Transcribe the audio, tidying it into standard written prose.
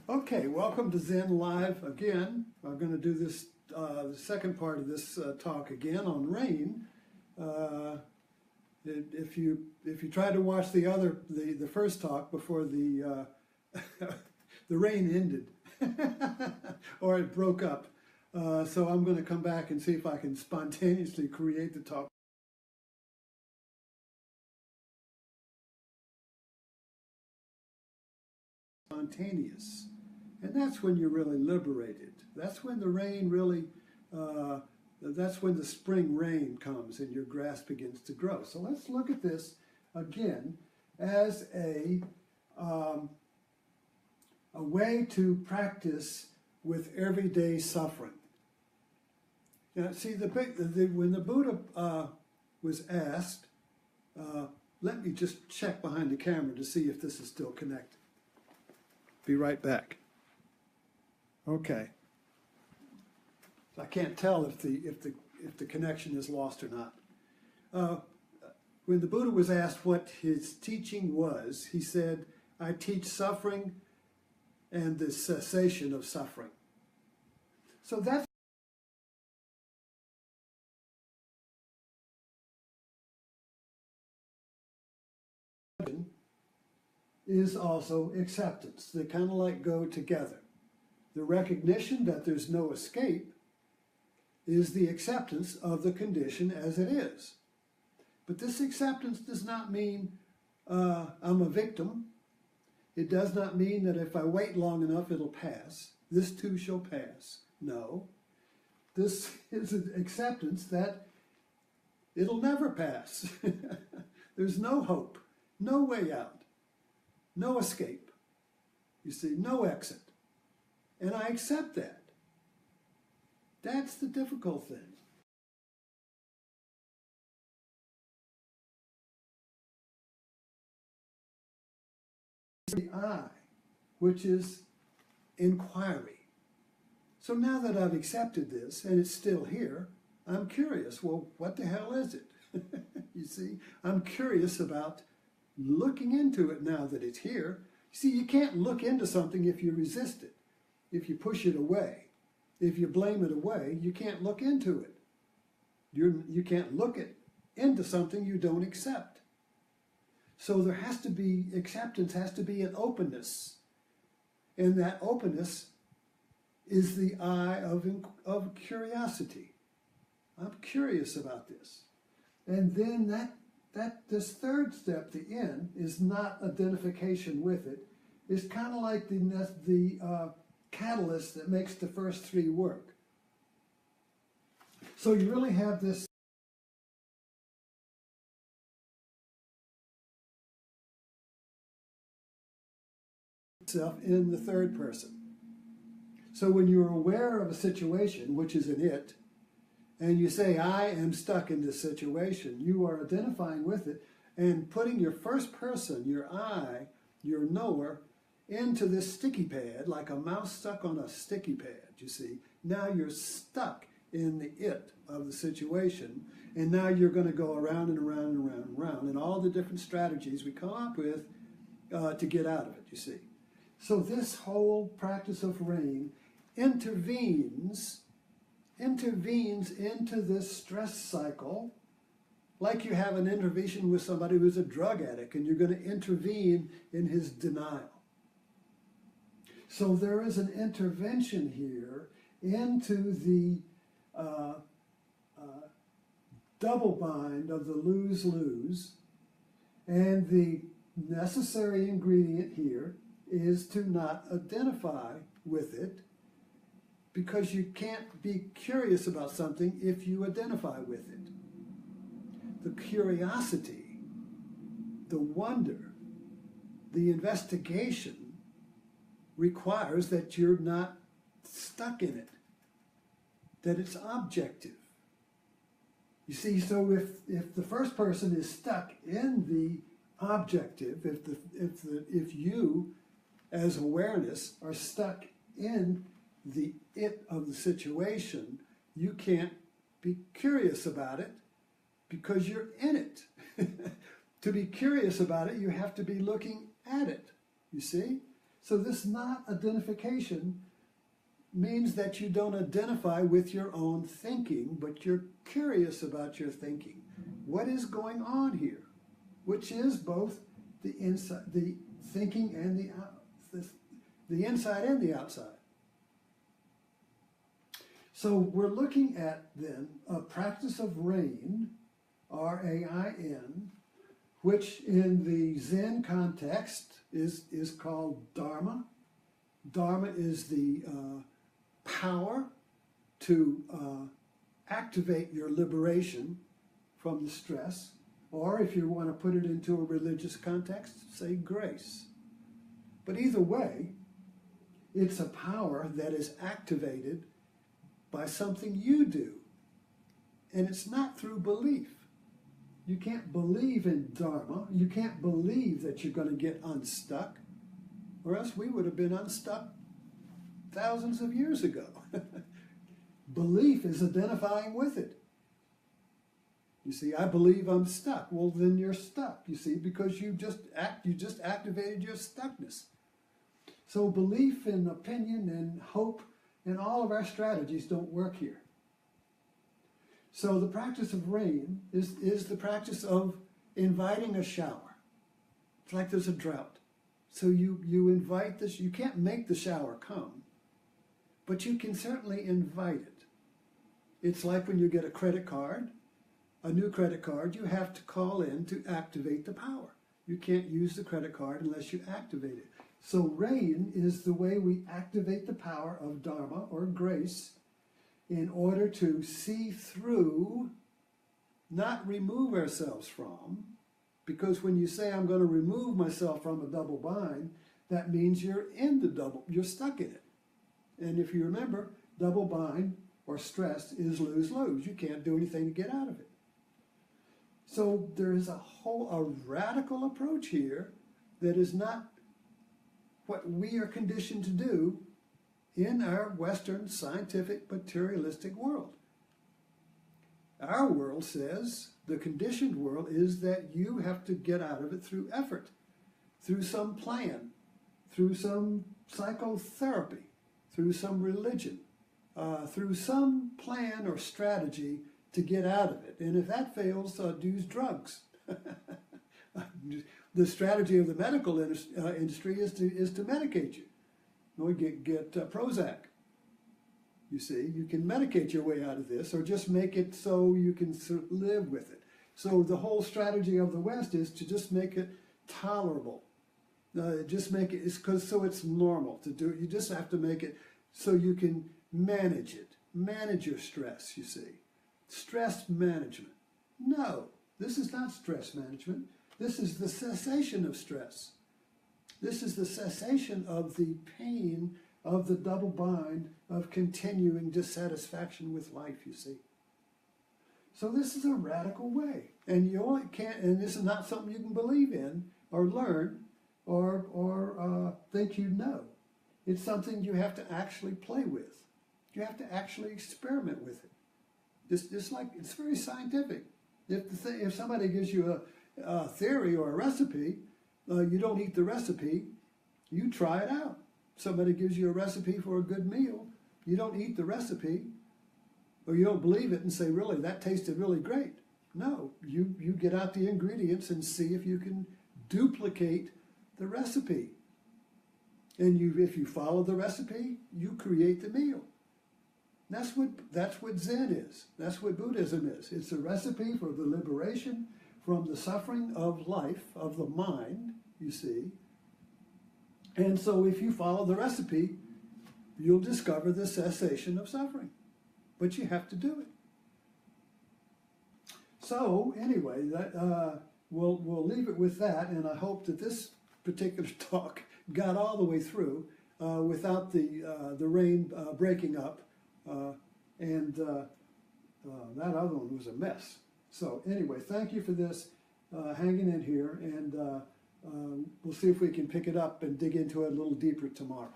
Okay, welcome to Zen Live again. I'm going to do this the second part of this talk again on rain. If you tried to watch the first talk before the the rain ended or it broke up, so I'm going to come back and see if I can spontaneously create the talk. Spontaneous. And that's when you're really liberated. That's when the rain really, that's when the spring rain comes and your grass begins to grow. So let's look at this again as a way to practice with everyday suffering. Now, see, when the Buddha was asked, let me just check behind the camera to see if this is still connected. Be right back. Okay. I can't tell if the connection is lost or not. When the Buddha was asked what his teaching was, he said, "I teach suffering and the cessation of suffering." So that's is also acceptance. They kind of like go together. The recognition that there's no escape is the acceptance of the condition as it is. But this acceptance does not mean I'm a victim. It does not mean that if I wait long enough it'll pass. This too shall pass. No. This is an acceptance that it'll never pass. There's no hope, no way out, no escape. You see, no exit. And I accept that. That's the difficult thing. The I, which is inquiry. So now that I've accepted this, and it's still here, I'm curious, well, what the hell is it? You see, I'm curious about looking into it now that it's here. See, you can't look into something if you resist it. If you push it away, if you blame it away, you can't look into it. You can't look into something you don't accept. So there has to be, acceptance has to be an openness. And that openness is the eye of curiosity. I'm curious about this. And then this third step, the N, is not identification with it. It's kind of like the catalyst that makes the first three work. So you really have this self in the third person. So when you're aware of a situation, which is an it, and you say, I am stuck in this situation, you are identifying with it and putting your first person, your I, your knower, into this sticky pad, like a mouse stuck on a sticky pad, you see. Now you're stuck in the it of the situation, and now you're going to go around and around and around and around, and all the different strategies we come up with to get out of it, you see. So this whole practice of R.A.I.N intervenes into this stress cycle, like you have an intervention with somebody who's a drug addict, and you're going to intervene in his denial. So there is an intervention here into the double bind of the lose-lose, and the necessary ingredient here is to not identify with it, because you can't be curious about something if you identify with it. The curiosity, the wonder, the investigation requires that you're not stuck in it, that it's objective. You see, so if the first person is stuck in the objective, if you as awareness are stuck in the it of the situation, you can't be curious about it because you're in it. To be curious about it, you have to be looking at it, you see? So this not identification means that you don't identify with your own thinking, but you're curious about your thinking. What is going on here? Which is both the inside, the thinking, and the inside and the outside. So we're looking at then a practice of R.A.I.N, R-A-I-N, which in the Zen context is called Dharma. Dharma is the power to activate your liberation from the stress, or if you want to put it into a religious context, say grace. But either way, it's a power that is activated by something you do, and it's not through belief. You can't believe in Dharma. You can't believe that you're going to get unstuck, or else we would have been unstuck thousands of years ago. Belief is identifying with it. You see, I believe I'm stuck. Well, then you're stuck, you see, because you just activated your stuckness. So belief and opinion and hope and all of our strategies don't work here. So the practice of R.A.I.N is the practice of inviting a shower. It's like there's a drought. So you invite this. You can't make the shower come, but you can certainly invite it. It's like when you get a credit card, a new credit card, you have to call in to activate the power. You can't use the credit card unless you activate it. So R.A.I.N is the way we activate the power of Dharma or grace in order to see through, not remove ourselves from, because when you say I'm going to remove myself from a double bind, that means you're in the double, you're stuck in it. And if you remember, double bind or stress is lose-lose. You can't do anything to get out of it. So there is a radical approach here that is not what we are conditioned to do in our Western scientific materialistic world. Our world says, the conditioned world is that you have to get out of it through effort, through some plan, through some psychotherapy, through some religion, through some plan or strategy to get out of it. And if that fails, use drugs. The strategy of the medical industry is to medicate you. Or get Prozac. You see, you can medicate your way out of this, or just make it so you can live with it. So the whole strategy of the West is to just make it tolerable. Just make it, so it's normal to do it. You just have to make it so you can manage it. Manage your stress, you see. Stress management. No, this is not stress management. This is the cessation of stress. This is the cessation of the pain of the double bind of continuing dissatisfaction with life, you see. So this is a radical way. And you only can't, and this is not something you can believe in or learn or think you know. It's something you have to actually play with. You have to actually experiment with it. Just like, it's very scientific. If somebody gives you a theory or a recipe, you don't eat the recipe, you try it out. Somebody gives you a recipe for a good meal, you don't eat the recipe, or you don't believe it and say, really, that tasted really great. No, you get out the ingredients and see if you can duplicate the recipe. And if you follow the recipe, you create the meal. That's what Zen is. That's what Buddhism is. It's a recipe for the liberation from the suffering of life, of the mind, you see. And so if you follow the recipe, you'll discover the cessation of suffering. But you have to do it. So anyway, we'll leave it with that, and I hope that this particular talk got all the way through without the R.A.I.N breaking up, and that other one was a mess. So anyway, thank you for this, hanging in here, and we'll see if we can pick it up and dig into it a little deeper tomorrow.